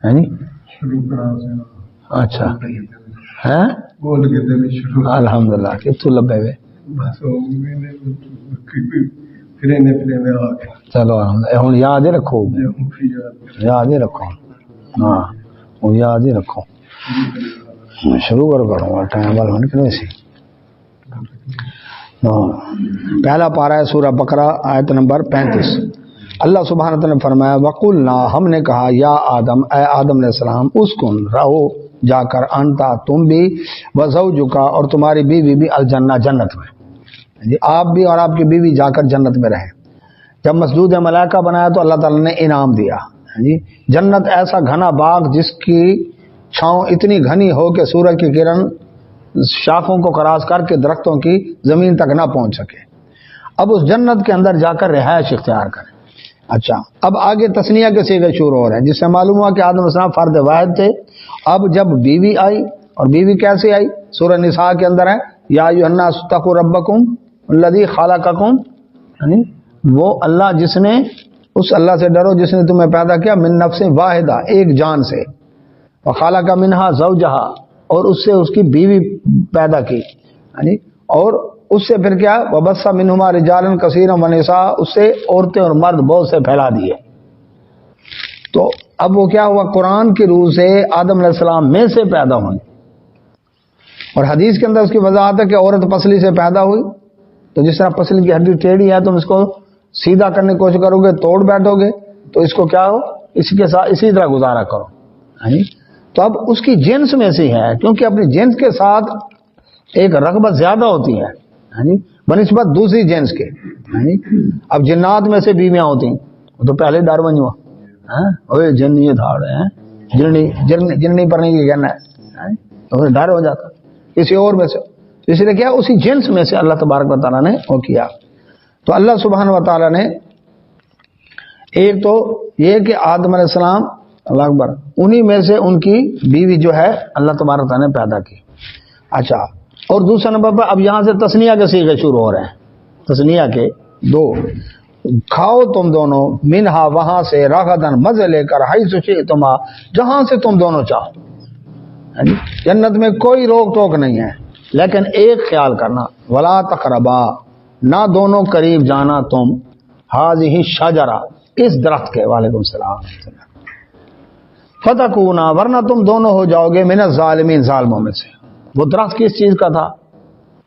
ہے جی اچھا ہے الحمدللہ کتوں لبے ہوئے چلو ہوں یاد ہی رکھو یاد ہی رکھو ہاں ہوں یاد ہی رکھو شروع کروں گا ٹائم والا نکلے سی پہلا پارہ ہے سورہ بقرہ آیت نمبر 35 اللہ سبحانہ تعالیٰ نے فرمایا وقلنا ہم نے کہا یا آدم اے آدم علیہ السلام اسکن رہو جا کر انتا تم بھی وزوجکا اور تمہاری بیوی بھی الجنہ جنت میں جی آپ بھی اور آپ کی بیوی جا کر جنت میں رہیں جب مسجود ملائکہ بنایا تو اللہ تعالیٰ نے انعام دیا جی جنت ایسا گھنا باغ جس کی چھاؤں اتنی گھنی ہو کہ سورج کی کرن شاخوں کو کراس کر کے درختوں کی زمین تک نہ پہنچ سکے اب اس جنت کے اندر جا کر رہائش اختیار کریں اچھا اب آگے تثنیہ کے صیغے شروع ہو رہے ہیں جس سے معلوم ہوا کہ آدم علیہ السلام فرد واحد تھے اب جب بیوی آئی اور بیوی کیسے آئی سورہ نساء کے اندر ہے یا ایھا الناس اتقوا ربکم الذی خلقکم یعنی وہ اللہ جس نے اس اللہ سے ڈرو جس نے تمہیں پیدا کیا من نفس واحدہ ایک جان سے وخلق منہا زوجہا اور اس سے اس کی بیوی پیدا کی یعنی اور اس سے پھر کیا وبث منہما رجالا کثیرا ونساء اس سے عورتیں اور مرد بہت سے پھیلا دیے تو اب وہ کیا ہوا قرآن کی روح سے آدم علیہ السلام میں سے پیدا ہوئی اور حدیث کے اندر اس کی وضاحت ہے کہ عورت پسلی سے پیدا ہوئی تو جس طرح پسلی کی ہڈی ٹیڑھی ہے تم اس کو سیدھا کرنے کی کوشش کرو گے توڑ بیٹھو گے تو اس کو کیا ہو اسی کے ساتھ اسی طرح گزارا کرو تو اب اس کی جنس میں سے ہے کیونکہ اپنی جنس کے ساتھ ایک رغبت زیادہ ہوتی ہے بنسبت دوسری جنس کے اب جنات میں سے بیویاں ہوتی ہیں وہ تو پہلے ڈر بن ہوا جن یہ تھا جننی پر نہیں کہنا ہے تو ڈر ہو جاتا کسی اور میں سے اس لیے کیا اسی جنس میں سے اللہ تبارک و تعالیٰ نے وہ کیا تو اللہ سبحانہ و تعالیٰ نے ایک تو یہ کہ آدم علیہ السلام اللہ اکبر انہی میں سے ان کی بیوی جو ہے اللہ تبارک و تعالیٰ نے پیدا کی اچھا اور دوسرا نمبر پر اب یہاں سے تثنیہ کے صیغے شروع ہو رہے ہیں تثنیہ کے دو کھاؤ تم دونوں منہا وہاں سے راغدن مزے لے کر حیث شئتما جہاں سے تم دونوں چاہو جنت میں کوئی روک ٹوک نہیں ہے لیکن ایک خیال کرنا ولا تقربا نہ دونوں قریب جانا تم ہذہ شجرہ اس درخت کے وعلیکم السلام فتکونا ورنہ تم دونوں ہو جاؤ گے من الظالمین ظالموں میں سے وہ درخت کس چیز کا تھا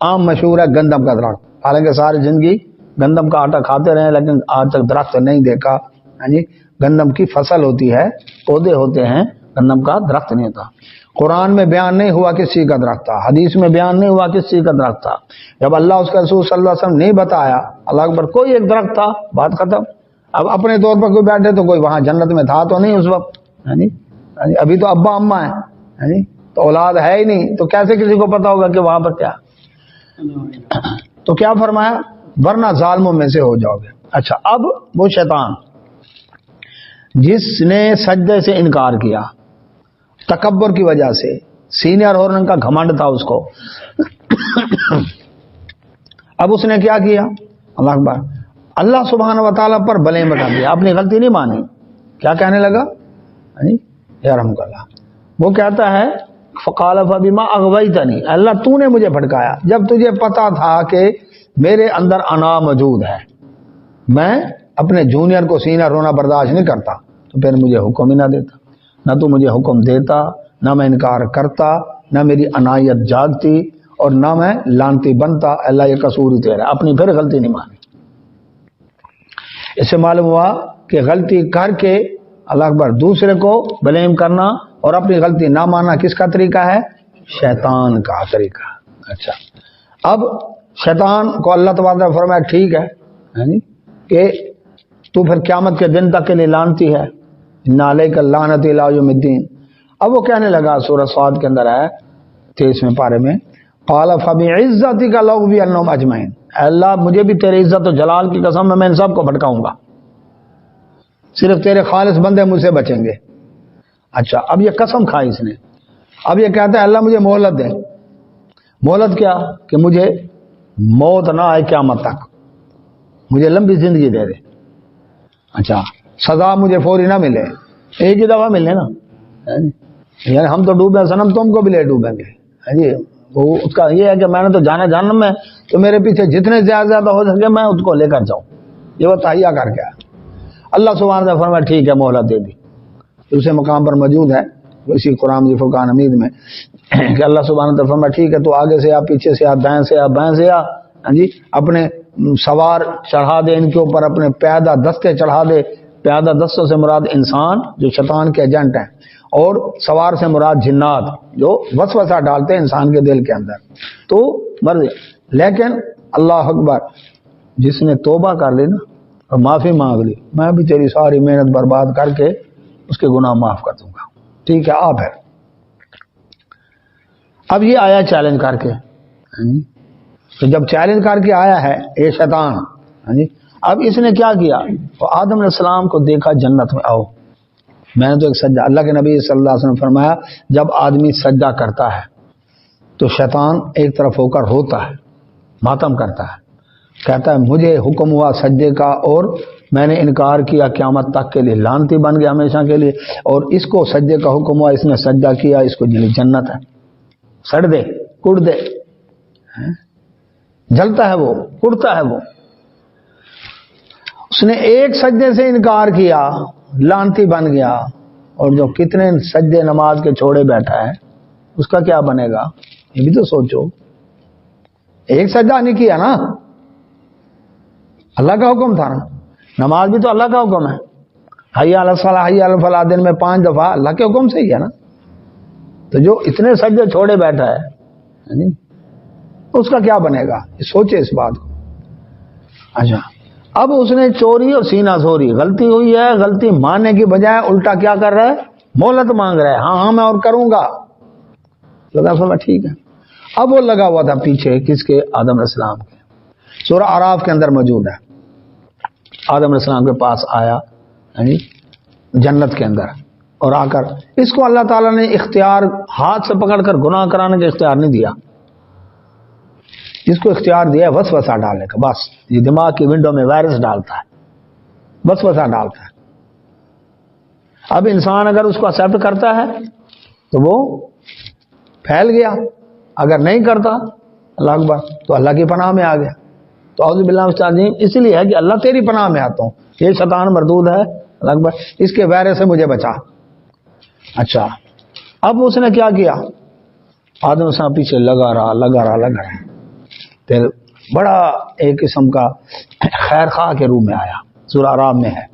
عام مشہور ہے گندم کا درخت حالانکہ ساری زندگی گندم کا آٹا کھاتے رہے لیکن آج تک درخت نہیں دیکھا گندم کی فصل ہوتی ہے پودے ہوتے ہیں گندم کا درخت نہیں ہوتا قرآن میں بیان نہیں ہوا کس چیز کا درخت تھا حدیث میں بیان نہیں ہوا کس چیز کا درخت تھا جب اللہ اس کا رسول صلی اللہ علیہ وسلم نہیں بتایا اللہ اکبر کوئی ایک درخت تھا بات ختم اب اپنے طور پر کوئی بیٹھے تو کوئی وہاں جنت میں تھا تو نہیں اس وقت ابھی تو ابا اما ہے تو اولاد ہے ہی نہیں تو کیسے کسی کو پتا ہوگا کہ وہاں پر کیا تو کیا فرمایا ورنہ ظالموں میں سے ہو جاؤ گے اچھا اب وہ شیطان جس نے سجدے سے انکار کیا تکبر کی وجہ سے سینئر ہونے کا گھمنڈ تھا اس کو اب اس نے کیا کیا اللہ اکبر اللہ سبحانہ و تعالیٰ پر بلیم بتا دیا اپنی غلطی نہیں مانی کیا کہنے لگا یا رحمک اللہ وہ کہتا ہے فقال فبما اغویتنی اللہ تو نے مجھے بھٹکایا جب تجھے پتا تھا کہ میرے اندر انا موجود ہے میں اپنے جونیئر کو سینئر ہونا برداشت نہیں کرتا تو پھر مجھے حکم ہی نہ دیتا نہ تو مجھے حکم دیتا نہ میں انکار کرتا نہ میری عنایت جاگتی اور نہ میں لانتی بنتا اللہ یہ قصور ہی تیرا اپنی پھر غلطی نہیں مانی اس سے معلوم ہوا کہ غلطی کر کے اللہ اکبر دوسرے کو بلیم کرنا اور اپنی غلطی نہ ماننا کس کا طریقہ ہے شیطان کا طریقہ اچھا اب شیطان کو اللہ تبارک نے فرمایا ٹھیک ہے کہ تو پھر قیامت کے دن تک کے لیے لانتی ہے ان علیک اللعنۃ الی یوم الدین اب وہ کہنے لگا سورہ صاد کے اندر ہے 23ویں پارے میں قال فبعزتک لاغوینہم اجمعین اللہ مجھے بھی تیرے عزت و جلال کی قسم میں ان سب کو بھٹکاؤں گا صرف تیرے خالص بندے مجھ سے بچیں گے اچھا اب یہ قسم کھائی اس نے اب یہ کہتا ہے اللہ مجھے مہلت دے مہلت کیا کہ مجھے موت نہ آئے قیامت تک مجھے لمبی زندگی دے دے اچھا سزا مجھے فوری نہ ملے ایک ہی دفعہ ملے نا یعنی ہم تو ڈوبے ہیں صنم، تم کو بھی لے ڈوبیں گے. جی وہ اس کا یہ ہے کہ میں نے تو جانا جہنم میں، تو میرے پیچھے جتنے زیادہ ہو سکے میں اس کو لے کر جاؤں. یہ وہ تہیہ کر کے اللہ سبحانہ وتعالی فرمایا ٹھیک ہے مہلت دے دی. دوسرے مقام پر موجود ہے اسی قرآن کی فرقان حمید میں کہ اللہ سبحانہ وتعالی فرمایا ٹھیک ہے تو آگے سے آ، پیچھے سے آ، دائیں سے آ، بائیں سے آ. جی اپنے سوار چڑھا دے ان کے اوپر، اپنے پیادہ دستے چڑھا دے. پیادہ دستوں سے مراد انسان جو شیطان کے ایجنٹ ہیں، اور سوار سے مراد جنات جو وسوسہ ڈالتے ہیں انسان کے دل کے اندر. تو مرضی، لیکن اللہ اکبر، جس نے توبہ کر لی نا اور معافی مانگ لی، میں بھی تیری ساری محنت برباد کر کے اس کے گناہ معاف کر دوں گا. ٹھیک ہے آپ ہے. اب یہ آیا چیلنج کر کے. تو جب چیلنج کر کے آیا ہے یہ شیطان، اب اس نے کیا کیا؟ تو آدم علیہ السلام کو دیکھا جنت میں، آؤ میں نے تو ایک سجدہ، اللہ کے نبی صلی اللہ علیہ وسلم نے فرمایا جب آدمی سجدہ کرتا ہے تو شیطان ایک طرف ہو کر روتا ہے، ماتم کرتا ہے، کہتا ہے مجھے حکم ہوا سجدے کا اور میں نے انکار کیا، قیامت تک کے لیے لعنتی بن گیا ہمیشہ کے لیے، اور اس کو سجدے کا حکم ہوا، اس نے سجدہ کیا، اس کو جنت ہے، سڑ دے کڑ دے، جلتا ہے وہ، کڑتا ہے وہ. اس نے ایک سجدے سے انکار کیا، لعنتی بن گیا. اور جو کتنے سجدے نماز کے چھوڑے بیٹھا ہے اس کا کیا بنے گا؟ یہ بھی تو سوچو. ایک سجدہ نہیں کیا نا، اللہ کا حکم تھا نا، نماز بھی تو اللہ کا حکم ہے، حی علی الصلاۃ حی علی الفلاح دن میں 5 دفعہ اللہ کے حکم سے ہی ہے نا. تو جو اتنے سجدے چھوڑے بیٹھا ہے اس کا کیا بنے گا؟ سوچے اس بات کو. اچھا اب اس نے چوری اور سینہ زوری، غلطی ہوئی ہے، غلطی ماننے کی بجائے الٹا کیا کر رہا ہے؟ مہلت مانگ رہا ہے. ہاں میں اور کروں گا. ٹھیک ہے. اب وہ لگا ہوا تھا پیچھے کس کے؟ آدم علیہ السلام کے. سورہ اعراف کے اندر موجود ہے. آدم علیہ السلام کے پاس آیا جنت کے اندر، اور آ کر اس کو اللہ تعالیٰ نے اختیار ہاتھ سے پکڑ کر گناہ کرانے کا اختیار نہیں دیا. اس کو اختیار دیا ہے وسوسہ ڈالنے کا. بس یہ دماغ کی ونڈو میں وائرس ڈالتا ہے، وسوسہ ڈالتا ہے. اب انسان اگر اس کو ایکسپٹ کرتا ہے تو وہ پھیل گیا، اگر نہیں کرتا اللہ اکبر تو اللہ کی پناہ میں آ گیا. تو اعوذ باللہ من الشیطان الرجیم اس لیے ہے کہ اللہ تیری پناہ میں آتا ہوں، یہ شیطان مردود ہے، اللہ اکبر، اس کے وائرس سے مجھے بچا. اچھا اب اس نے کیا کیا؟ آدم صاحب پیچھے لگا رہا پھر بڑا ایک قسم کا خیر خواہ کے روح میں آیا. سورہ اعراف میں ہے،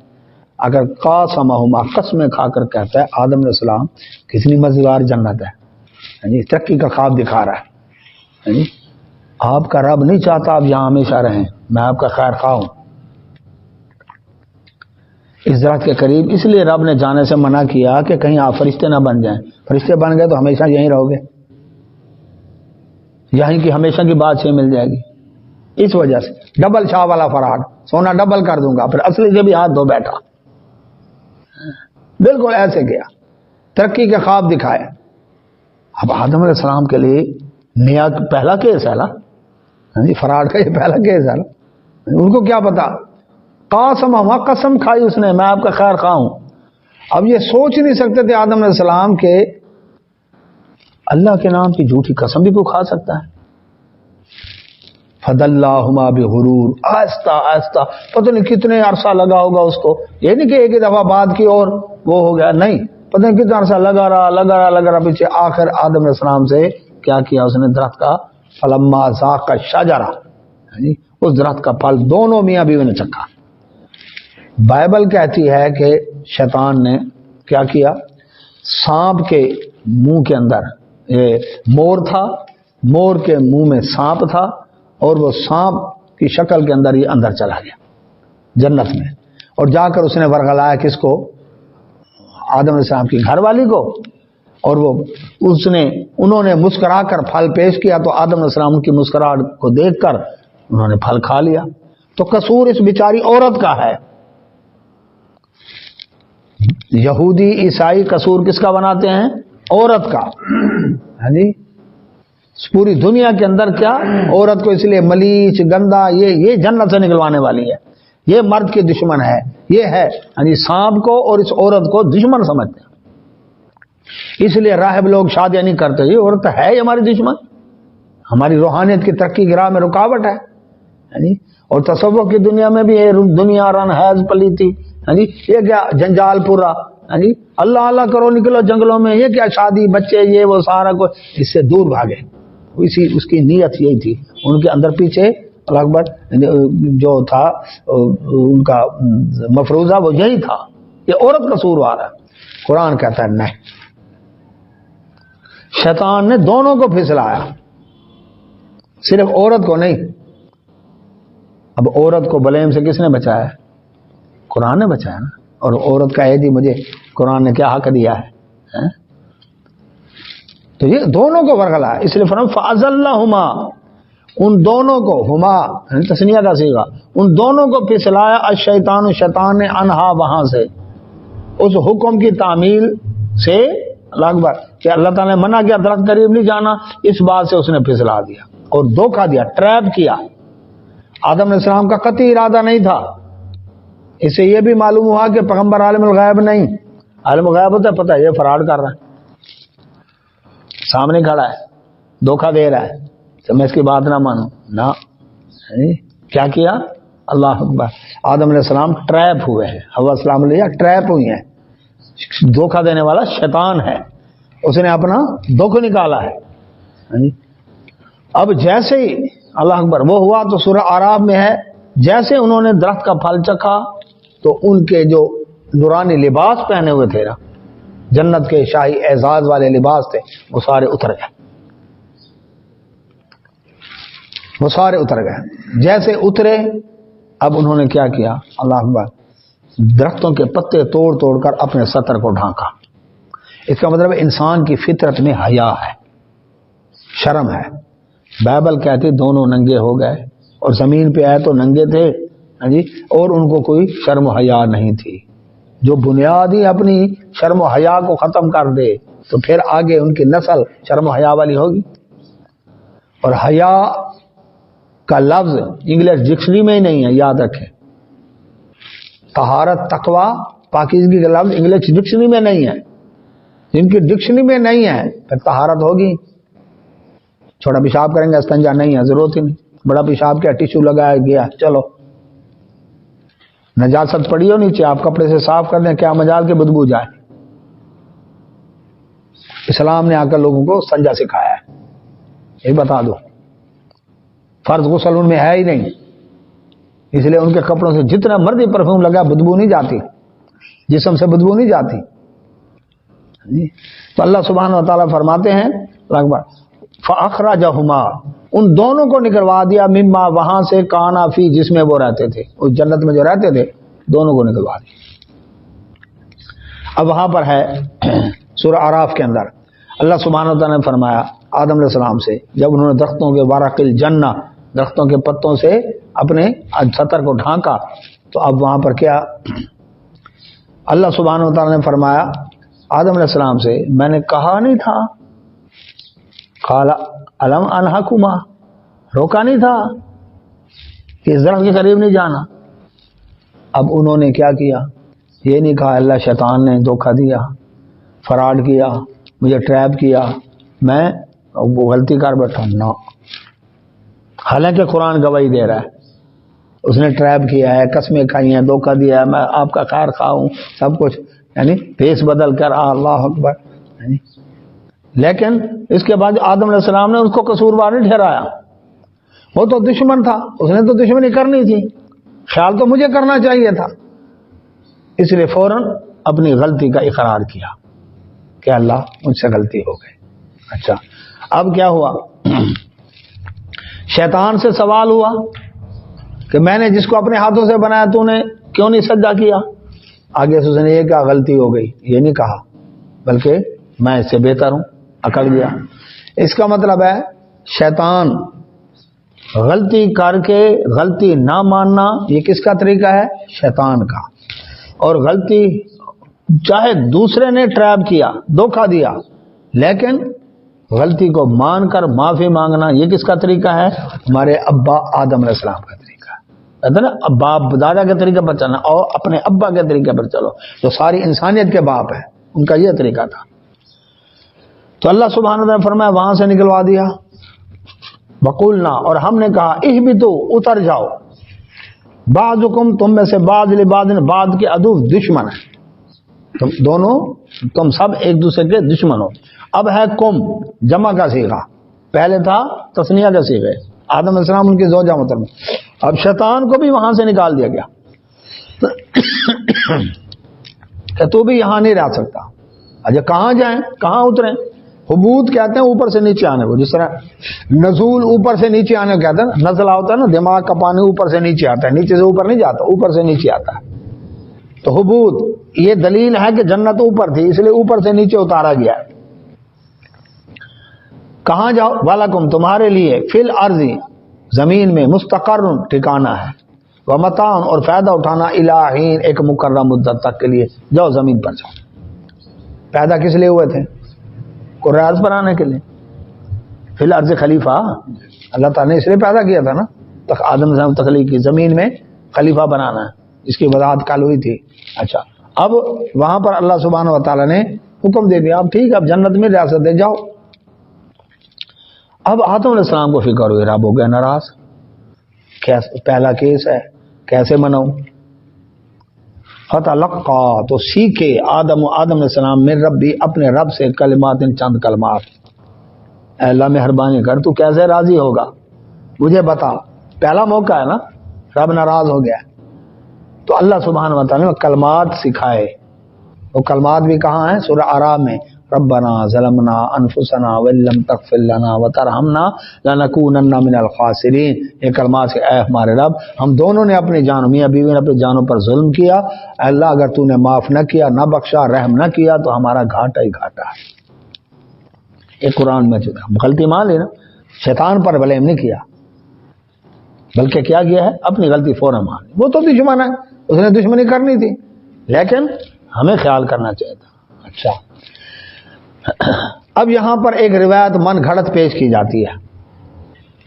اگر قاسمہما، قسمیں کھا کر کہتا ہے آدم علیہ السلام کتنی مزیدار جنت ہے، ترقی کا خواب دکھا رہا ہے. آپ کا رب نہیں چاہتا آپ یہاں ہمیشہ رہیں، میں آپ کا خیر خواہ ہوں. اس درخت کے قریب اس لیے رب نے جانے سے منع کیا کہ کہیں آپ فرشتے نہ بن جائیں. فرشتے بن گئے تو ہمیشہ یہیں رہو گے، یہیں کی ہمیشہ کی بات سے مل جائے گی. اس وجہ سے ڈبل شاہ والا فراڈ، سونا ڈبل کر دوں گا، پھر اصلی سے بھی ہاتھ دھو بیٹھا. بالکل ایسے کیا، ترقی کے خواب دکھائے. اب آدم علیہ السلام کے لیے نیا پہلا کیس ہے نا، فراڈ کا یہ پہلا کیس ہے نا. ان کو کیا پتا، قاسم ہوا، قسم کھائی اس نے میں آپ کا خیر خواہ ہوں. اب یہ سوچ نہیں سکتے تھے آدم علیہ السلام کے اللہ کے نام کی جھوٹی قسم بھی کوئی کھا سکتا ہے. فدلاہما بغرور، آہستہ آہستہ، پتہ نہیں کتنے عرصہ لگا ہوگا اس کو. یہ نہیں کہ ایک ہی دفعہ بات کی اور وہ ہو گیا، نہیں، پتہ نہیں کتنا عرصہ لگا رہا پیچھے. آخر آدم علیہ السلام سے کیا کیا اس نے؟ درخت کا فلما ذاق الشجرہ، اس درخت کا پھل دونوں میاں بیوی نے چکھا. بائبل کہتی ہے کہ شیطان نے کیا کیا؟ سانپ کے منہ کے اندر مور تھا، مور کے منہ میں سانپ تھا، اور وہ سانپ کی شکل کے اندر یہ اندر چلا گیا جنت میں، اور جا کر اس نے ورغلایا کس کو؟ آدم علیہ السلام کی گھر والی کو. اور وہ انہوں نے مسکرا کر پھل پیش کیا، تو آدم علیہ السلام کی مسکراہٹ کو دیکھ کر انہوں نے پھل کھا لیا. تو قصور اس بیچاری عورت کا ہے. یہودی عیسائی قصور کس کا بناتے ہیں؟ عورت کا. ہاں جی، پوری دنیا کے اندر کیا عورت کو اس لیے ملیچ گندا، یہ جنت سے نکلوانے والی ہے، یہ مرد کے دشمن ہے، یہ ہے. ہاں جی، سانپ کو اور اس عورت کو دشمن سمجھتے ہیں. اس لیے راہب لوگ شادیاں نہیں کرتے، یہ عورت ہے ہی ہماری دشمن، ہماری روحانیت کی ترقی کی راہ میں رکاوٹ ہے جی۔ اور تصوف کی دنیا میں بھی یہ دنیا رن حیض پلیتی جی، یہ کیا جنجال پورا جی، اللہ اللہ کرو نکلو جنگلوں میں، یہ کیا شادی بچے یہ وہ سارا کچھ، اس سے دور بھاگے۔ اس کی نیت یہی تھی، ان کے اندر پیچھے اللہ اکبر جو تھا ان کا مفروضہ وہ یہی تھا، یہ عورت قصوروار ہے۔ قرآن کہتا ہے نہیں، شیطان نے دونوں کو پھسلایا، صرف عورت کو نہیں۔ اب عورت کو بلیم سے کس نے بچایا؟ قرآن نے بچایا نا۔ اور عورت کا عیدی مجھے قرآن نے کیا حق دیا ہے؟ تو یہ دونوں کو ورگلا ہے، اس لیے فرمایا فَأَزَلَّهُمَا، ان دونوں کو، ہما تسنیہ کا صیغہ، ان دونوں کو پھسلایا الشیطان، شیطان نے، انہا وہاں سے، اس حکم کی تعمیل سے، اللہ اکبر، کہ اللہ تعالیٰ نے منع کیا درخت قریب نہیں جانا، اس بات سے اس نے پھسلا دیا اور دھوکہ دیا، ٹریپ کیا۔ آدم علیہ السلام کا قطعی ارادہ نہیں تھا۔ اس سے یہ بھی معلوم ہوا کہ پیغمبر عالم الغیب نہیں، عالم الغیب ہوتا ہے، پتہ ہے یہ فراڈ کر رہا ہے، سامنے کھڑا ہے، دھوکہ دے رہا ہے، تو میں اس کی بات نہ مانوں نہ۔ کیا کیا؟ اللہ اکبر، آدم علیہ السلام ٹریپ ہوئے ہیں، حوا السلام علیہ ٹریپ ہوئی ہیں، دھوکہ دینے والا شیطان ہے، اس نے اپنا دکھ نکالا ہے۔ اب جیسے ہی اللہ اکبر وہ ہوا تو سورہ اعراف میں ہے، جیسے انہوں نے درخت کا پھل چکھا تو ان کے جو نورانی لباس پہنے ہوئے تھے نا، جنت کے شاہی اعزاز والے لباس تھے، وہ سارے اتر گئے، وہ سارے اتر گئے۔ جیسے اترے اب انہوں نے کیا کیا؟ اللہ اکبر، درختوں کے پتے توڑ توڑ کر اپنے سطر کو ڈھانکا۔ اس کا مطلب انسان کی فطرت میں حیا ہے، شرم ہے۔ بائبل کہتی دونوں ننگے ہو گئے، اور زمین پہ آئے تو ننگے تھے جی، اور ان کو کوئی شرم و حیا نہیں تھی۔ جو بنیادی اپنی شرم و حیا کو ختم کر دے تو پھر آگے ان کی نسل شرم و حیا والی ہوگی۔ اور حیا کا لفظ انگلش ڈکشنری میں ہی نہیں ہے، یاد رکھیں۔ طہارت، تقوی، پاکیزگی کا لفظ انگلش ڈکشنری میں نہیں ہے، جن کی ڈکشنری میں نہیں ہے پھر طہارت ہوگی۔ چھوٹا پیشاب کریں گے استنجا نہیں ہے، ضرورت ہی نہیں، بڑا پیشاب کیا ٹیشو لگایا گیا، چلو نجاست پڑی ہو نیچے، آپ کپڑے سے صاف کر دیں، کیا مجال کے بدبو جائے۔ اسلام نے آ کر لوگوں کو استنجا سکھایا ہے، یہ بتا دو، فرض غسل ان میں ہے ہی نہیں، اس لیے ان کے کپڑوں سے جتنا مرضی پرفیوم لگا بدبو نہیں جاتی، جسم سے بدبو نہیں جاتی۔ تو اللہ سبحانہ و تعالیٰ فرماتے ہیں فَأَخْرَجَهُمَا، ان دونوں کو نکلوا دیا، مما، وہاں سے، کانا فی، جس میں وہ رہتے تھے، اس جنت میں جو رہتے تھے، دونوں کو نکلوا دیا۔ اب وہاں پر ہے سورہ اعراف کے اندر اللہ سبحانہ و تعالیٰ نے فرمایا آدم علیہ السلام سے، جب انہوں نے درختوں کے ورق الجنہ، درختوں کے پتوں سے اپنے سطر کو ڈھانکا، تو اب وہاں پر کیا اللہ سبحانہ و تعالیٰ نے فرمایا آدم علیہ السلام سے، میں نے کہا نہیں تھا، قال الم انہکما، روکا نہیں تھا کہ اس درخت کے قریب نہیں جانا۔ اب انہوں نے کیا کیا؟ یہ نہیں کہا اللہ شیطان نے دھوکہ دیا، فراڈ کیا، مجھے ٹریپ کیا، میں وہ غلطی کر بیٹھا ہوں، نہ، حالانکہ قرآن گواہی دے رہا ہے اس نے ٹریپ کیا ہے، قسمیں کھائی ہیں، دھوکہ دیا ہے، میں آپ کا خیر خواہ ہوں، سب کچھ، یعنی بھیس بدل کر، اللہ اکبر۔ لیکن اس کے بعد آدم علیہ السلام نے اس کو قصوروار نہیں ٹھہرایا، وہ تو دشمن تھا، اس نے تو دشمنی کرنی تھی، خیال تو مجھے کرنا چاہیے تھا، اس لیے فوراً اپنی غلطی کا اقرار کیا کہ اللہ مجھ سے غلطی ہو گئی۔ اچھا، اب کیا ہوا؟ شیطان سے سوال ہوا کہ میں نے جس کو اپنے ہاتھوں سے بنایا تو نے کیوں نہیں سجدہ کیا؟ آگے سے اس نے یہ کہا غلطی ہو گئی، یہ نہیں کہا، بلکہ میں اس سے بہتر ہوں، اکڑ گیا۔ اس کا مطلب ہے شیطان غلطی کر کے غلطی نہ ماننا، یہ کس کا طریقہ ہے؟ شیطان کا۔ اور غلطی چاہے دوسرے نے ٹریپ کیا، دھوکہ دیا، لیکن غلطی کو مان کر معافی مانگنا، یہ کس کا طریقہ ہے؟ ہمارے ابا آدم علیہ السلام کا طریقہ ہے۔ کہتے ہیں نا باپ دادا کے طریقے پر چلنا، اور اپنے ابا کے طریقے پر چلو، جو ساری انسانیت کے باپ ہے، ان کا یہ طریقہ تھا۔ تو اللہ سبحانہ وتعالی نے فرمایا وہاں سے نکلوا دیا. وقولنا، اور ہم نے کہا اہبطوا، اتر جاؤ، بعضکم، تم میں سے بعض لبعض، بعض کے عدو، دشمن ہے، تم دونوں، تم سب ایک دوسرے کے دشمن ہو. اب ہے کم، جمع کا صیغہ، پہلے تھا تثنیہ کا صیغہ، آدم علیہ السلام ان کی زوجہ محترمہ. اب شیطان کو بھی وہاں سے نکال دیا گیا کہ تو بھی یہاں نہیں رہ سکتا. اچھا کہاں جائیں، کہاں اتریں؟ حبوط کہتے ہیں اوپر سے نیچے آنے کو، جس طرح نزول اوپر سے نیچے آنے کو کہتے ہیں نا، نزلہ ہوتا ہے نا، دماغ کا پانی اوپر سے نیچے آتا ہے، نیچے سے اوپر نہیں جاتا، اوپر سے نیچے آتا ہے. تو حبوط یہ دلیل ہے کہ جنت اوپر تھی، اس لیے اوپر سے نیچے اتارا گیا. کہاں جاؤ؟ وَلَكُمْ، تمہارے لیے، فی الارض، زمین میں، مستقر، ٹھکانہ ہے، ومتاع، اور فائدہ اٹھانا، الی حین، ایک مقررہ مدت تک کے لیے. جاؤ زمین پر جاؤ. پیدا کس لیے ہوئے تھے؟ قرآن عرض بنانے کے لیے. فی الارض خلیفہ، اللہ تعالیٰ نے اس لیے پیدا کیا تھا نا، آدم سے تخلیق کی، زمین میں خلیفہ بنانا ہے، اس کی وضاحت کل ہوئی تھی. اچھا اب وہاں پر اللہ سبحانہ و تعالیٰ نے حکم دے دیا، اب ٹھیک ہے، اب جنت میں ریاست دے جاؤ. اب آدم علیہ السلام کو فکر ہوئی، رب ہو گیا ناراض، پہلا کیس ہے، کیسے مناؤں؟ فتلقا، تو سیکھے آدم علیہ السلام من ربی، اپنے رب سے، کلمات، چند کلمات. اے اللہ مہربانی کر، تو کیسے راضی ہوگا مجھے بتا. پہلا موقع ہے نا، رب ناراض ہو گیا. تو اللہ سبحانہ و تعالیٰ نے کلمات سکھائے. وہ کلمات بھی کہاں ہیں؟ سورہ اعراف میں، ربنا ظلمنا انفسنا وان لم تغفر لنا وترحمنا لنکونن من الخاسرین. یہ کلمات سے، اے ہمارے رب، ہم دونوں نے اپنی جانوں، میاں بیوی نے اپنی جانوں پر ظلم کیا، اللہ اگر تو نے معاف نہ کیا، نہ بخشا، رحم نہ کیا تو ہمارا گھاٹا ہی گھاٹا ہے. یہ قرآن میں غلطی مان لی نا، شیطان پر بلیم نہیں کیا، بلکہ کیا کیا ہے؟ اپنی غلطی فوراً مان لی. وہ تو دشمن ہے، اس نے دشمنی کرنی تھی، لیکن ہمیں خیال کرنا چاہیے تھا. اچھا اب یہاں پر ایک روایت من گھڑت پیش کی جاتی ہے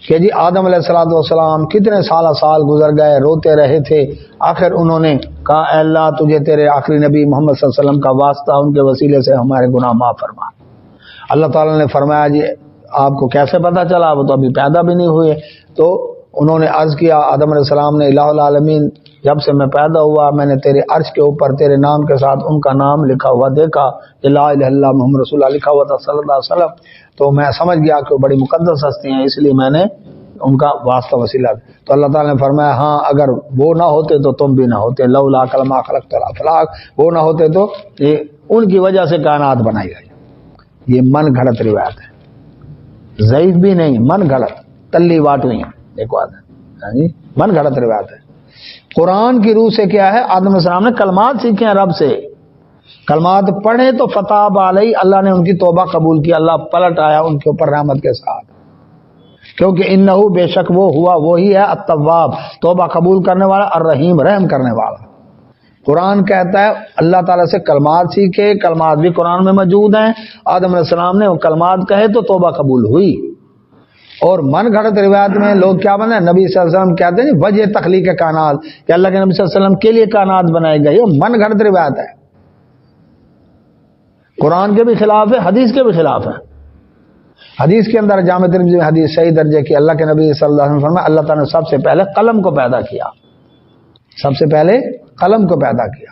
کہ جی آدم علیہ السلام کتنے سال گزر گئے، روتے رہے تھے، آخر انہوں نے کہا اے اللہ تجھے تیرے آخری نبی محمد صلی اللہ علیہ وسلم کا واسطہ، ان کے وسیلے سے ہمارے گناہ معاف فرما. اللہ تعالیٰ نے فرمایا جی آپ کو کیسے پتا چلا؟ وہ تو ابھی پیدا بھی نہیں ہوئے. تو انہوں نے عرض کیا، آدم علیہ السلام نے، الہ العالمین، جب سے میں پیدا ہوا میں نے تیرے عرش کے اوپر تیرے نام کے ساتھ ان کا نام لکھا ہوا دیکھا، لا الہ الا اللہ محمد رسول اللہ لکھا ہوا تھا صلی اللہ علیہ وسلم، تو میں سمجھ گیا کہ وہ بڑی مقدس ہستی ہیں، اس لیے میں نے ان کا واسطہ وسیلہ. تو اللہ تعالیٰ نے فرمایا ہاں اگر وہ نہ ہوتے تو تم بھی نہ ہوتے، لولا کلمہ خلقت الافلاق، وہ نہ ہوتے تو یہ ان کی وجہ سے کائنات بنائی گئی. یہ من گھڑت روایت ہے، ضعیف بھی نہیں، من گھڑت، تلی واٹ نہیں ہے. دیکھو جی من گھڑت روایت ہے. قرآن کی روح سے کیا ہے؟ آدم علیہ السلام نے کلمات سیکھے ہیں رب سے، کلمات پڑھے تو فتاب علیہ، اللہ نے ان کی توبہ قبول کی، اللہ پلٹ آیا ان کے اوپر رحمت کے ساتھ، کیونکہ انہو، بے شک وہ ہوا، وہی ہے التواب، توبہ قبول کرنے والا، الرحیم، رحم کرنے والا. قرآن کہتا ہے اللہ تعالیٰ سے کلمات سیکھے، کلمات بھی قرآن میں موجود ہیں. آدم علیہ السلام نے وہ کلمات کہے تو توبہ قبول ہوئی. اور من گھڑت روایت میں لوگ کیا بنا، نبی صلی اللہ علیہ وسلم کہتے ہیں وجہ تخلیق کائنات، کہ اللہ کے نبی صلی اللہ علیہ وسلم کے لیے کائنات بنائے گئے. یہ من گھڑت روایت ہے، قرآن کے بھی خلاف ہے، حدیث کے بھی خلاف ہے. حدیث کے اندر جامع ترمذی میں حدیث صحیح درجے کی، اللہ کے نبی صلی اللہ علیہ وسلم فرمایا اللہ تعالیٰ نے سب سے پہلے قلم کو پیدا کیا، سب سے پہلے قلم کو پیدا کیا.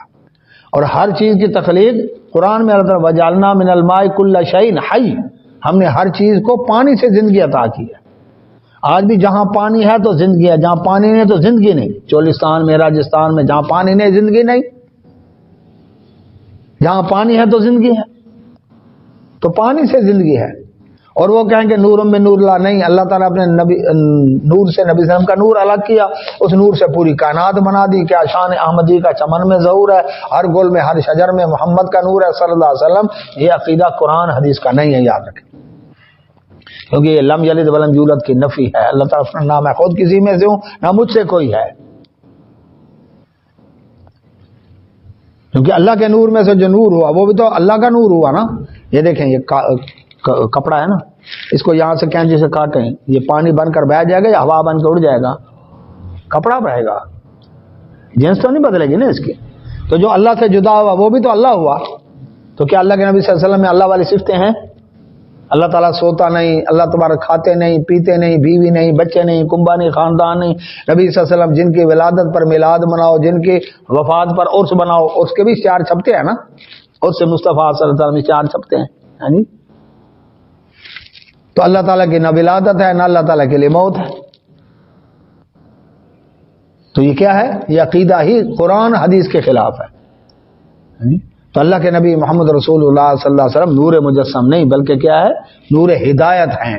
اور ہر چیز کی تخلیق قرآن میں اللہ تعالیٰ وجعلنا من الماء کل شیء حی، ہم نے ہر چیز کو پانی سے زندگی عطا کی ہے. آج بھی جہاں پانی ہے تو زندگی ہے، جہاں پانی نہیں تو زندگی نہیں. چولستان میں، راجستھان میں، جہاں پانی نہیں زندگی نہیں، جہاں پانی ہے تو زندگی ہے. تو پانی سے زندگی ہے. اور وہ کہیں کہ نور میں نور اللہ، نہیں، اللہ تعالیٰ اپنے نبی نور سے، نبی صلی اللہ علیہ وسلم کا نور الگ کیا، اس نور سے پوری کائنات بنا دی. کیا شان احمدی کا چمن میں ظہور ہے، ہر گل میں، ہر شجر میں محمد کا نور ہے صلی اللہ علیہ وسلم. یہ عقیدہ قرآن حدیث کا نہیں ہے، یاد رکھیں، کیونکہ یہ لم یلد ولم یولد کی نفی ہے. اللہ تعالیٰ نہ میں خود کسی میں سے ہوں نہ مجھ سے کوئی ہے، کیونکہ اللہ کے نور میں سے جو نور ہوا وہ بھی تو اللہ کا نور ہوا نا. یہ دیکھیں، یہ کپڑا ہے نا، اس کو یہاں سے کینچی سے کاٹیں، یہ پانی بن کر بہ جائے گا یا ہوا بن کر اڑ جائے گا؟ کپڑا رہے گا، جنس تو نہیں بدلے گی نا اس کی. تو جو اللہ سے جدا ہوا وہ بھی تو اللہ ہوا. تو کیا اللہ کے نبی صلی اللہ علیہ وسلم میں اللہ والی صفتیں ہیں؟ اللہ تعالیٰ سوتا نہیں، اللہ تبارک کھاتے نہیں پیتے نہیں، بیوی نہیں، بچے نہیں، کنبہ نہیں، خاندان نہیں. نبی صلی اللہ علیہ وسلم جن کی ولادت پر میلاد مناؤ، جن کی وفات پر عرس بناؤ، عرس کے بھی اشتہار چھپتے ہیں نا، عرس مصطفیٰ صلی اللہ علیہ وسلم اشتہار چھپتے ہیں. ہاں جی. تو اللہ تعالیٰ کی نہ ولادت ہے نہ اللہ تعالیٰ کے لیے موت ہے. تو یہ کیا ہے؟ یہ عقیدہ ہی قرآن حدیث کے خلاف ہے. تو اللہ کے نبی محمد رسول اللہ صلی اللہ علیہ وسلم نور مجسم نہیں بلکہ کیا ہے؟ نور ہدایت ہیں.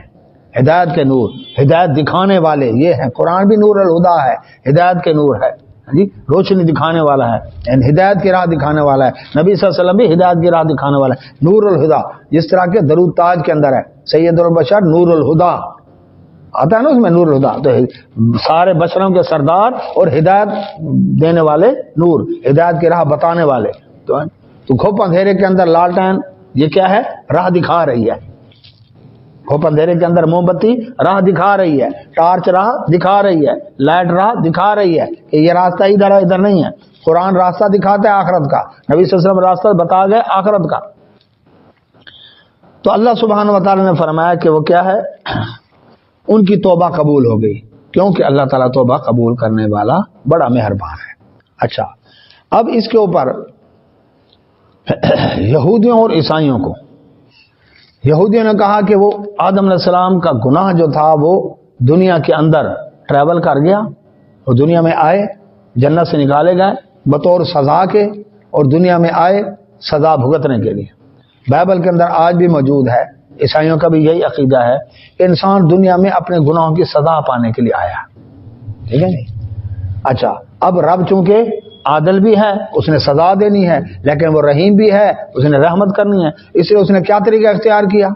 ہدایت کے نور، ہدایت دکھانے والے یہ ہیں. قرآن بھی نور الہدا ہے، ہدایت کے نور ہے جی، روشنی دکھانے والا ہے، یعنی ہدایت کی راہ دکھانے والا ہے. نبی صلی اللہ علیہ وسلم بھی ہدایت کی راہ دکھانے والا ہے. نور الہدا، جس طرح کے درود تاج کے اندر ہے سید البشر نور الہدا آتا ہے نا، اس میں نور الہدا. تو سارے بشروں کے سردار اور ہدایت دینے والے نور، ہدایت کی راہ بتانے والے. تو کھوپ اندھیرے کے اندر لالٹین یہ کیا ہے؟ راہ دکھا رہی ہے. کھوپ اندھیرے کے اندر موم بتی راہ دکھا رہی ہے، ٹارچ راہ دکھا رہی ہے، لائٹ راہ دکھا رہی ہے کہ یہ راستہ ادھر ہے ادھر نہیں ہے. قرآن راستہ دکھاتا ہے آخرت کا، نبی صلی اللہ علیہ وسلم راستہ بتا گئے آخرت کا. تو اللہ سبحانہ و تعالی نے فرمایا کہ وہ کیا ہے؟ ان کی توبہ قبول ہو گئی، کیونکہ اللہ تعالیٰ توبہ قبول کرنے والا بڑا مہربان ہے. اچھا، اب اس کے اوپر یہودیوں اور عیسائیوں کو، یہودیوں نے کہا کہ وہ آدم علیہ السلام کا گناہ جو تھا وہ دنیا کے اندر ٹریول کر گیا، وہ دنیا میں آئے، جنت سے نکالے گئے بطور سزا کے، اور دنیا میں آئے سزا بھگتنے کے لیے. بائبل کے اندر آج بھی موجود ہے، عیسائیوں کا بھی یہی عقیدہ ہے کہ انسان دنیا میں اپنے گناہوں کی سزا پانے کے لیے آیا. ٹھیک ہے نہیں؟ اچھا، اب رب چونکہ عادل بھی ہے، اس نے سزا دینی ہے، لیکن وہ رحیم بھی ہے، اس نے رحمت کرنی ہے. اس لیے اس نے کیا طریقہ اختیار کیا؟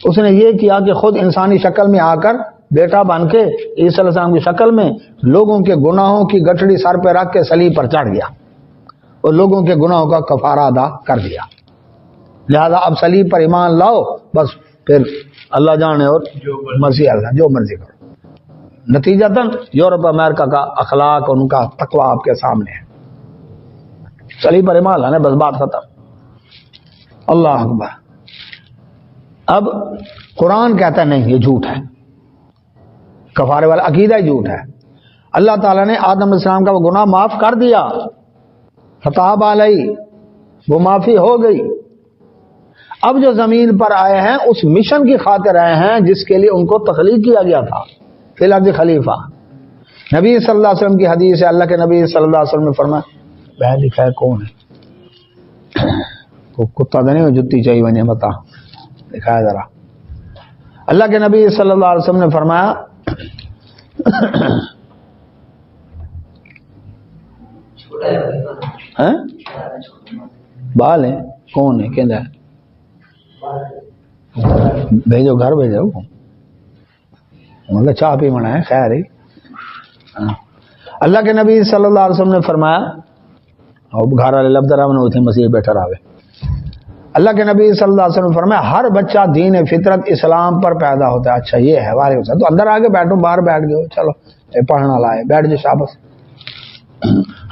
اس نے یہ کیا کہ خود انسانی شکل میں آ کر بیٹا بن کے عیسی علیہ السلام کی شکل میں لوگوں کے گناہوں کی گٹھڑی سر پہ رکھ کے صلیب پر چڑھ گیا اور لوگوں کے گناہوں کا کفارہ ادا کر دیا. لہذا اب صلیب پر ایمان لاؤ، بس پھر اللہ جانے اور مرضی اللہ جو مرضی کرو. نتیجتاً یورپ امریکہ کا اخلاق اور ان کا تقوی آپ کے سامنے ہے. صلیب پر ایمان لانے، بس بات ختم. اللہ اکبر. اب قرآن کہتا ہے نہیں، یہ جھوٹ ہے، کفارے والا عقیدہ ہی جھوٹ ہے. اللہ تعالیٰ نے آدم علیہ السلام کا وہ گناہ معاف کر دیا، فتاب علیہ، وہ معافی ہو گئی. اب جو زمین پر آئے ہیں اس مشن کی خاطر آئے ہیں جس کے لیے ان کو تخلیق کیا گیا تھا، فی الارض خلیفہ. نبی صلی اللہ علیہ وسلم کی حدیث ہے، اللہ کے نبی صلی اللہ علیہ وسلم نے فرمایا، بہ لکھا ہے کون ہے؟ کتا تو نہیں جتی چاہیے بنے بتا، دکھایا ذرا. اللہ کے نبی صلی اللہ علیہ وسلم نے فرمایا بال ہے کون ہے؟ کہنا ہے بھیجو، گھر بھیجو، مطلب چاہ پی منا ہے، خیر ہی. اللہ کے نبی صلی اللہ علیہ وسلم نے فرمایا، گھر والے لفظ رہا ہوتے مسیح بیٹھا رہے. اللہ کے نبی صلی اللہ علیہ وسلم نے فرمایا ہر بچہ دین فطرت اسلام پر پیدا ہوتا ہے. اچھا یہ ہے والے حسین، تو اندر آگے بیٹھو، باہر بیٹھ گئے، چلو پڑھنا لائے، بیٹھ جائے، شاباش.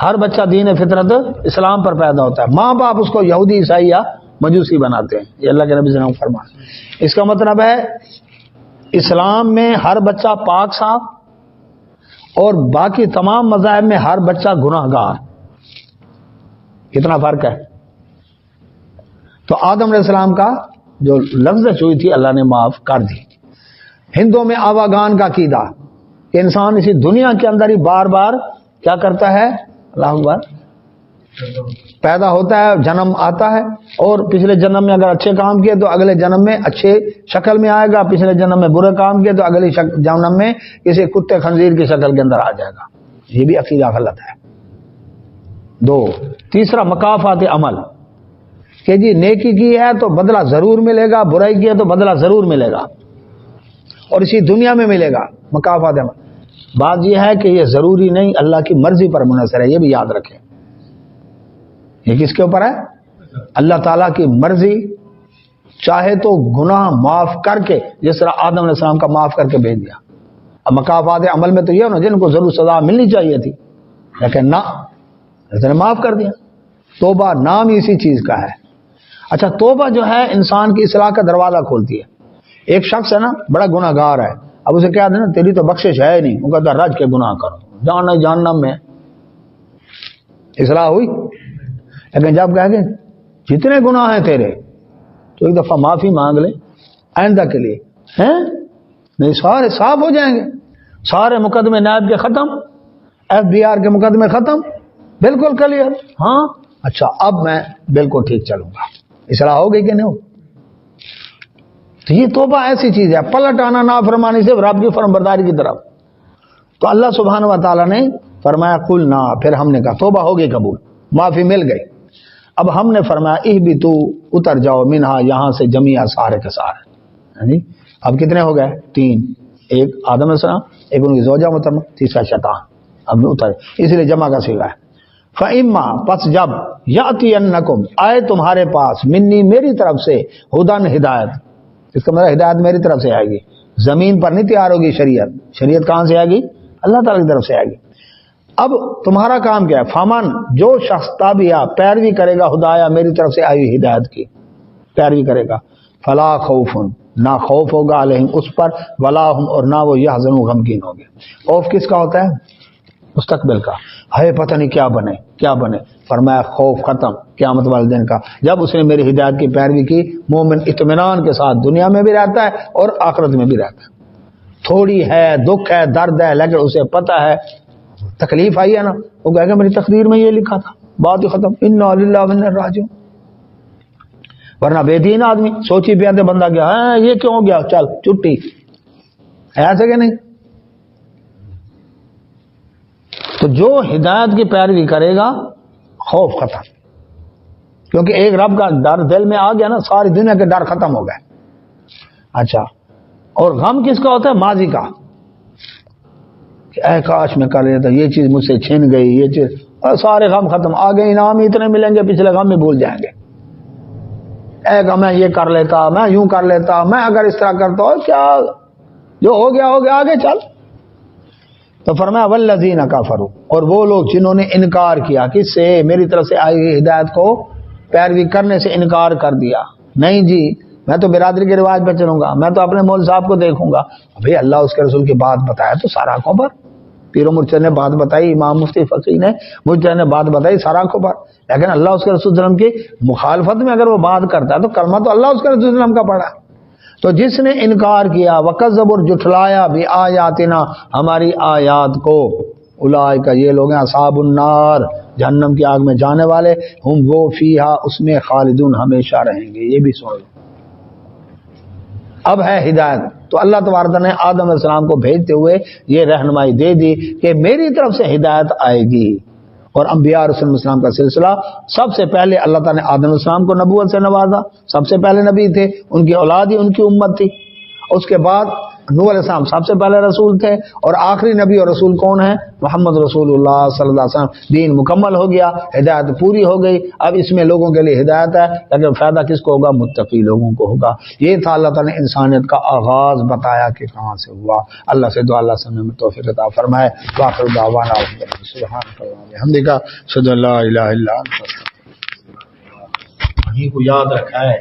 ہر بچہ دین فطرت اسلام پر پیدا ہوتا ہے. ماں باپ اس کو یہودی عیسائی یا مجوسی بناتے ہیں، یہ اللہ کے نبی صلی اللہ علیہ وسلم فرمایا. اس کا مطلب ہے اسلام میں ہر بچہ پاک صاف، اور باقی تمام مذاہب میں ہر بچہ گناہ گار. کتنا فرق ہے. تو آدم علیہ السلام کا جو لفظ چوئی تھی اللہ نے معاف کر دی. ہندوؤں میں آواگان کا عقیدہ کہ انسان اسی دنیا کے اندر ہی بار بار کیا کرتا ہے؟ اللہ اکبر، پیدا ہوتا ہے، جنم آتا ہے، اور پچھلے جنم میں اگر اچھے کام کیے تو اگلے جنم میں اچھے شکل میں آئے گا، پچھلے جنم میں برے کام کیے تو اگلے جنم میں کسی کتے خنزیر کی شکل کے اندر آ جائے گا. یہ بھی عقیدہ غلط ہے. 2. تیسرا مکافات عمل، کہ جی نیکی کی ہے تو بدلہ ضرور ملے گا، برائی کی ہے تو بدلہ ضرور ملے گا، اور اسی دنیا میں ملے گا. مکافات عمل. بات یہ ہے کہ یہ ضروری نہیں، اللہ کی مرضی پر منحصر ہے، یہ بھی یاد رکھیں. یہ کس کے اوپر ہے؟ اللہ تعالیٰ کی مرضی چاہے تو گناہ معاف کر کے، جس طرح آدم علیہ السلام کا معاف کر کے بھیج دیا. اب مکافات عمل میں تو یہ ہونا جن کو ضرور سزا ملنی چاہیے تھی، لیکن نہ، اس نے معاف کر دیا. توبہ نام اسی چیز کا ہے. اچھا توبہ جو ہے انسان کی اصلاح کا دروازہ کھولتی ہے. ایک شخص ہے نا بڑا گناہ گار ہے, اب اسے کہہ دینا تیری تو بخشش ہے نہیں, وہ کہتا رج کے گناہ کرو, جاننا جہنم میں, اصلاح ہوئی. لیکن جب کہہ گے جتنے گناہ ہیں تیرے تو ایک دفعہ معافی مانگ لے آئندہ کے لیے, ہیں نہیں سارے صاف ہو جائیں گے, سارے مقدمے نیب کے ختم, FBR کے مقدمے ختم, بالکل کلیئر. ہاں اچھا اب میں بالکل ٹھیک چلوں گا, اصلاح ہو گئی کہ نہیں ہو. تو یہ توبہ ایسی چیز ہے, پلٹ آنا نافرمانی سے رب کی فرمانبرداری کی طرف. تو اللہ سبحانہ و تعالیٰ نے فرمایا قل نا, پھر ہم نے کہا توبہ ہو گئی قبول, معافی مل گئی. اب ہم نے فرمایا اہبتو, اتر جاؤ, منہا, یہاں سے, جمیع, سارے کے سارے. اب کتنے ہو گئے؟ 3, ایک آدم علیہ السلام, ایک ان کی زوجہ محترمہ, تیسرا شیطان. اب اترے, اس لیے جمع کا صیغہ ہے. فَإِمَّا, پس جب, یَأْتِيَنَّکُمْ, آئے تمہارے پاس, منی, میری طرف سے, ہدن, ہدایت, اس کا مطلب ہدایت میری طرف سے آئے گی, زمین پر نہیں تیار ہوگی شریعت. شریعت کہاں سے آئے گی؟ اللہ تعالیٰ کی طرف سے آئے گی. اب تمہارا کام کیا ہے؟ فامن, جو شخص تابعہ, پیروی کرے گا, ہدایا, میری طرف سے آئی ہوئی ہدایت کی پیروی کرے گا, فلا خوف, نہ خوف ہوگا, علیہم, اس پر, ولا ہم, اور نہ وہ یحزنون, غمگین ہوں گے. خوف کس کا ہوتا ہے؟ مستقبل کا, ہے پتہ نہیں کیا بنے کیا بنے. فرمایا خوف ختم قیامت والے دن کا, جب اس نے میری ہدایت کی پیروی کی. مومن اطمینان کے ساتھ دنیا میں بھی رہتا ہے اور آخرت میں بھی رہتا ہے. تھوڑی ہے, دکھ ہے, درد ہے, لیکن اسے پتہ ہے تکلیف آئی ہے نا, وہ کہے گا میری تقدیر میں یہ لکھا تھا, بات ہی ختم. انا للہ و انا الیہ راجعون. ورنہ بے دین آدمی سوچی پہ آتے بندہ گیا, ہاں یہ کیوں ہو گیا, چل چھٹی, ایسے کہ نہیں. تو جو ہدایت کی پیروی کرے گا خوف ختم, کیونکہ ایک رب کا ڈر دل میں آ گیا نا, ساری دنیا کے ڈر ختم ہو گئے. اچھا, اور غم کس کا ہوتا ہے؟ ماضی کا, کہ اے کاش میں کر لیتا, یہ چیز مجھ سے چھن گئی, یہ چیز, اور سارے غم ختم. آگے انعام اتنے ملیں گے, پچھلے غم میں بھول جائیں گے. اے کہ میں یہ کر لیتا, میں یوں کر لیتا, میں اگر اس طرح کرتا, اور کیا جو ہو گیا ہو گیا, آگے چل. تو فرمایا والذین کفروا, اور وہ لوگ جنہوں نے انکار کیا, کس سے؟ میری طرف سے آئی ہوئی ہدایت کو پیروی کرنے سے انکار کر دیا. نہیں جی میں تو برادری کے رواج پہ چلوں گا, میں تو اپنے مول صاحب کو دیکھوں گا. بھئی اللہ اس کے رسول کی بات بتایا تو سارا آنکھوں پر, پیر و مرشد نے بات بتائی, امام مفتی فقیہ نے مجتہد نے بات بتائی, سارا آنکھوں پر. لیکن اللہ اس کے رسول صلی اللہ علیہ وسلم کی مخالفت میں اگر وہ بات کرتا ہے تو کلمہ تو اللہ اس کے رسول صلی اللہ علیہ وسلم کا پڑھا. تو جس نے انکار کیا, وکذب, اور جھٹلایا, بآیاتنا, ہماری آیات کو, اولئک, یہ لوگ ہیں, اصحاب النار, جہنم کی آگ میں جانے والے, ہم وہ فیہا, اس میں, خالدون, ہمیشہ رہیں گے. یہ بھی سن لو. اب ہے ہدایت, تو اللہ تبارک نے آدم علیہ السلام کو بھیجتے ہوئے یہ رہنمائی دے دی کہ میری طرف سے ہدایت آئے گی. اور انبیاء رسول اللہ السلام کا سلسلہ, سب سے پہلے اللہ تعالیٰ نے آدم علیہ السلام کو نبوت سے نوازا, سب سے پہلے نبی تھے, ان کی اولاد ہی ان کی امت تھی. اس کے بعد نوح علیہ السلام سب سے پہلے رسول تھے, اور آخری نبی اور رسول کون ہے؟ محمد رسول اللہ صلی اللہ علیہ وسلم. دین مکمل ہو گیا, ہدایت پوری ہو گئی. اب اس میں لوگوں کے لیے ہدایت ہے, لیکن فائدہ کس کو ہوگا؟ متقی لوگوں کو ہوگا. یہ تھا اللہ تعالیٰ نے انسانیت کا آغاز بتایا کہ کہاں سے ہوا. اللہ سے دعا اللہ سمجھنے میں توفیق عطا فرمائے. وآخر دعوانا سبحانک اللہم وبحمدک, اشہد ان لا الہ الا انت. کو یاد رکھا ہے